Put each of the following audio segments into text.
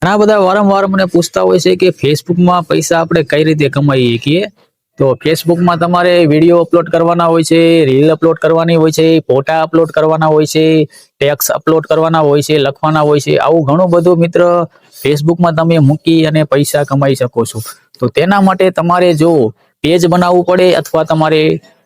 ઘણા બધા વારંવાર મને પૂછતા હોય છે કે ફેસબુકમાં પૈસા આપણે કઈ રીતે કમાઈ શકીએ। તો ફેસબુકમાં તમારે વિડીયો અપલોડ કરવાના હોય છે, રીલ અપલોડ કરવાની હોય છે, ફોટા અપલોડ કરવાના હોય છે, ટેક્સ્ટ અપલોડ કરવાના હોય છે, લખવાના હોય છે, આવું ઘણું બધું મિત્ર ફેસબુકમાં તમે મૂકી અને પૈસા કમાઈ શકો છો। તો તેના માટે તમારે જો પેજ બનાવવું પડે અથવા તમારે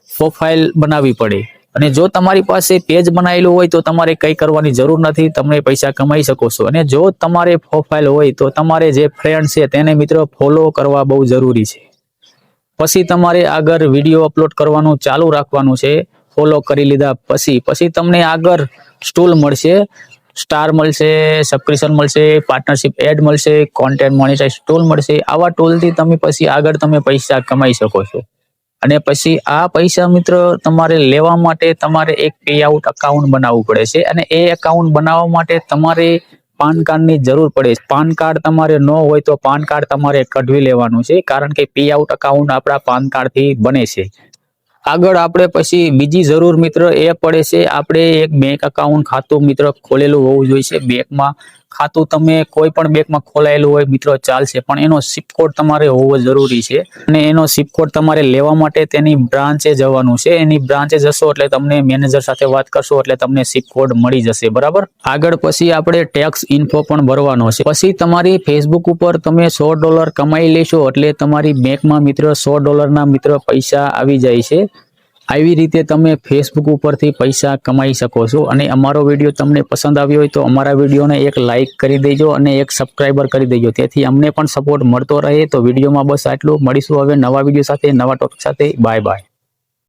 પ્રોફાઇલ બનાવવી પડે। અને જો તમારી પાસે પેજ બનાવેલું હોય તો તમારે કંઈ કરવાની જરૂર નથી, તમે પૈસા કમાઈ શકો છો। અને જો તમારે પ્રોફાઇલ હોય તો તમારે જે ફ્રેન્ડ છે તેને મિત્રો ફોલો કરવા બહુ જરૂરી છે। પછી તમારે આગળ વિડીયો અપલોડ કરવાનું ચાલુ રાખવાનું છે। ફોલો કરી લીધા પછી તમને આગળ સ્ટૂલ મળશે, સ્ટાર મળશે, સબસ્ક્રિપ્શન મળશે, પાર્ટનરશિપ એડ મળશે, કોન્ટેન્ટ મોનેટાઇઝ ટૂલ મળશે। આવા ટૂલથી તમે પછી આગળ તમે પૈસા કમાઈ શકો છો। અને પછી આ પૈસા મિત્ર તમારે લેવા માટે તમારે એક પે આઉટ અકાઉન્ટ બનાવવું પડે છે। અને એ અકાઉન્ટ બનાવવા માટે તમારે પાન કાર્ડની જરૂર પડે છે। પાન કાર્ડ તમારે ન હોય તો પાન કાર્ડ તમારે કઢવી લેવાનું છે, કારણ કે પે આઉટ અકાઉન્ટ આપણા પાન કાર્ડથી બને છે। આગળ આપણે પછી બીજી જરૂર મિત્ર એ પડે છે, આપણે એક બેંક અકાઉન્ટ ખાતું મિત્ર ખોલેલું હોવું જોઈએ। બેંકમાં ખાતું તમે કોઈ પણ બેંકમાં ખોલાયેલું હોય મિત્રો ચાલશે, પણ એનો સિપ કોડ તમારે હોવો જરૂરી છે। અને એનો સિપ કોડ તમારે લેવા માટે તેની બ્રાન્ચે જવાનું છે। એની બ્રાન્ચે જશો એટલે તમને મેનેજર સાથે વાત કરશો એટલે તમને સિપ કોડ મળી જશે, બરાબર। આગળ પછી આપણે ટેક્સ ઇન્ફો પણ ભરવાનો છે। પછી તમારી ફેસબુક ઉપર તમે $100 કમાઈ લેશો એટલે તમારી બેંકમાં મિત્ર $100 મિત્ર પૈસા આવી જાય છે। આવી રીતે તમે ફેસબુક ઉપરથી પૈસા કમાઈ શકો છો। અને અમારો વિડીયો તમને પસંદ આવ્યો હોય તો અમારા વિડીયોને એક લાઇક કરી દેજો અને એક સબસ્ક્રાઈબર કરી દેજો, તેથી અમને પણ સપોર્ટ મળતો રહે। તો વિડીયોમાં બસ આટલું, મળીશું હવે નવા વિડીયો સાથે, નવા ટોપિક સાથે। Bye bye.